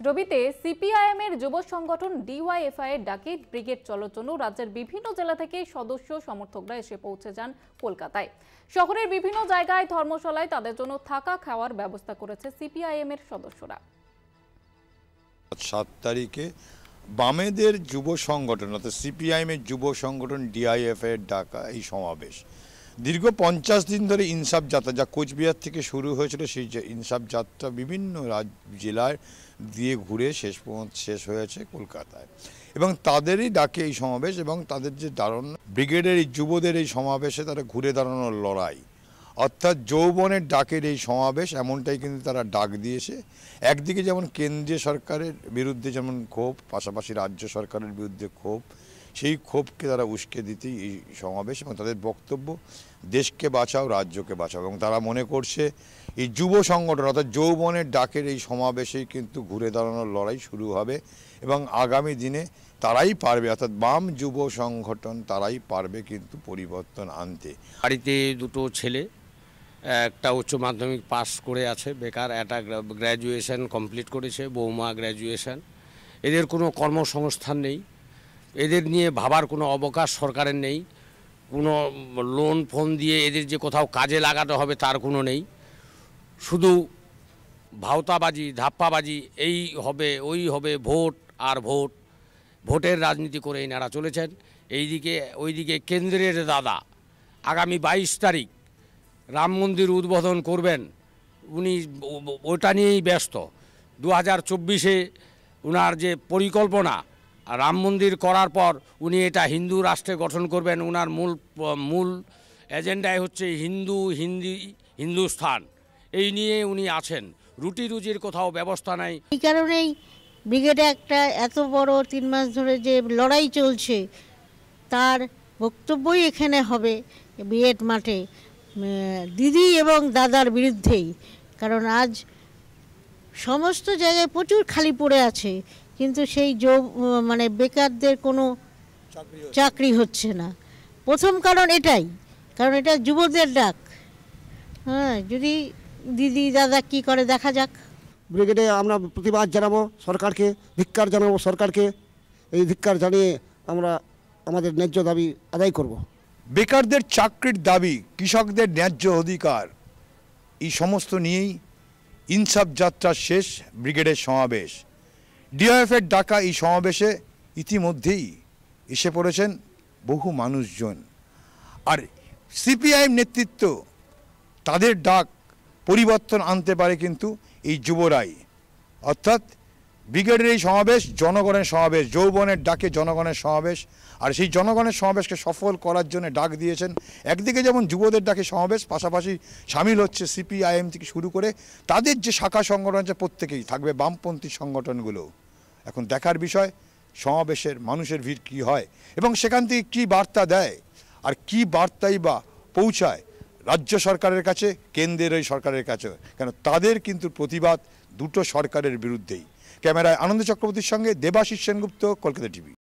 রবিতে CPIM এর যুব সংগঠন ডিওয়াইএফআই এর ডাকে ব্রিগেড চলার জন্য রাজ্যের বিভিন্ন জেলা থেকে সদস্য সমর্থকরা এসে পৌঁছে যান কলকাতায়। শহরের বিভিন্ন জায়গায় ধর্মশালায় তাদের জন্য থাকা খাওয়ার ব্যবস্থা করেছে সিপিআইএম এর সদস্যরা। 7 তারিখে বামেদের যুব সংগঠন অর্থাৎ সিপিআইএম এর যুব সংগঠন ডিওয়াইএফআই এর ডাকা এই সমাবেশ দীর্ঘ 50 দিন ধরে ইনসাফ যাত্রা, যা কোচবিহার থেকে শুরু হয়েছিল, সেই ইনসাফ যাত্রা বিভিন্ন জেলায় দিয়ে ঘুরে শেষ হয়েছে কলকাতায়। এবং তাদেরই ডাকে এই সমাবেশ এবং তাদের যে দাঁড়ানো ব্রিগেডের এই যুবদের এই সমাবেশে তারা ঘুরে দাঁড়ানোর লড়াই, অর্থাৎ যৌবনের ডাকের এই সমাবেশ, এমনটাই কিন্তু তারা ডাক দিয়েছে। একদিকে যেমন কেন্দ্রীয় সরকারের বিরুদ্ধে যেমন ক্ষোভ, পাশাপাশি রাজ্য সরকারের বিরুদ্ধে ক্ষোভ, সেই ক্ষোভকে তারা উস্কে দিতেই এই সমাবেশ। এবং তাদের বক্তব্য দেশকে বাঁচাও, রাজ্যকে বাঁচাও। এবং তারা মনে করছে এই যুব সংগঠন অর্থাৎ যৌবনের ডাকের এই সমাবেশেই কিন্তু ঘুরে দাঁড়ানোর লড়াই শুরু হবে এবং আগামী দিনে তারাই পারবে, অর্থাৎ বাম যুব সংগঠন তারাই পারবে কিন্তু পরিবর্তন আনতে। বাড়িতে দুটো ছেলে, একটা উচ্চ মাধ্যমিক পাস করে আছে বেকার, একটা গ্র্যাজুয়েশন কমপ্লিট করেছে, বৌমা গ্র্যাজুয়েশন। এদের কোনো কর্মসংস্থান নেই, এদের নিয়ে ভাবার কোনো অবকাশ সরকারের নেই, কোনো লোন ফোন দিয়ে এদের যে কোথাও কাজে লাগাতে হবে তার কোনো নেই। শুধু ভাওতাবাজি, ধাপ্পাবাজি, এই হবে ওই হবে, ভোট আর ভোট, ভোটের রাজনীতি করে এনারা চলেছেন। এইদিকে ওইদিকে কেন্দ্রের দাদা আগামী 22 তারিখ রাম মন্দির উদ্বোধন করবেন, উনি ওটা নিয়েই ব্যস্ত। 2024-এ ওনার যে পরিকল্পনা, রাম মন্দির করার পর উনি এটা হিন্দু রাষ্ট্রে গঠন করবেন। ওনার মূল এজেন্ডায় হচ্ছে হিন্দুস্থান, এই নিয়ে উনি আছেন। রুটি রুজির কোথাও ব্যবস্থা নাই। এই কারণেই ব্রিগেডে একটা এত বড় 3 মাস ধরে যে লড়াই চলছে তার বক্তব্যই এখানে হবে ব্রিগেড মাঠে দিদি এবং দাদার বিরুদ্ধেই। কারণ আজ সমস্ত জায়গায় প্রচুর খালি পড়ে আছে, কিন্তু সেই বেকারদের কোনো চাকরি হচ্ছে না। প্রথম কারণ এটাই, কারণ এটা যুবদের ডাক। যদি দিদি দাদা কি করে দেখা যাক। ব্রিগেডে আমরা প্রতিবাদ জানাবো সরকারকে, ধিক্কার জানাবো সরকারকে। এই ধিক্কার জানিয়ে আমরা আমাদের ন্যায্য দাবি আদায় করব। বেকারদের চাকরির দাবি, কৃষকদের ন্যায্য অধিকার, এই সমস্ত নিয়েই ইনসাফ যাত্রার শেষ ব্রিগেডের সমাবেশ। ডিওয়াইএফআই এর ডাকা এই সমাবেশে ইতিমধ্যেই এসে পড়েছেন বহু মানুষজন। আর সিপিআইএম নেতৃত্ব, তাদের ডাক পরিবর্তন আনতে পারে কিন্তু এই যুবরাই। অর্থাৎ ব্রিগেডের এই সমাবেশ জনগণের সমাবেশ, যৌবনের ডাকে জনগণের সমাবেশ। আর সেই জনগণের সমাবেশকে সফল করার জন্য ডাক দিয়েছেন একদিকে যেমন যুবদের ডাকে সমাবেশ, পাশাপাশি সামিল হচ্ছে সিপিআইএম থেকে শুরু করে তাদের যে শাখা সংগঠন আছে প্রত্যেকেই থাকবে, বামপন্থী সংগঠনগুলো। এখন দেখার বিষয় সমাবেশের মানুষের ভিড় কী হয় এবং সেখান থেকে কী বার্তা দেয় আর কী বার্তাই বা পৌঁছায় রাজ্য সরকারের কাছে, কেন্দ্রের ওই সরকারের কাছে। কেন তাদের কিন্তু প্রতিবাদ দুটো সরকারের বিরুদ্ধেই। ক্যামেরায় আনন্দ চক্রবর্তীর সঙ্গে দেবাশিস সেনগুপ্ত, কলকাতা টিভি।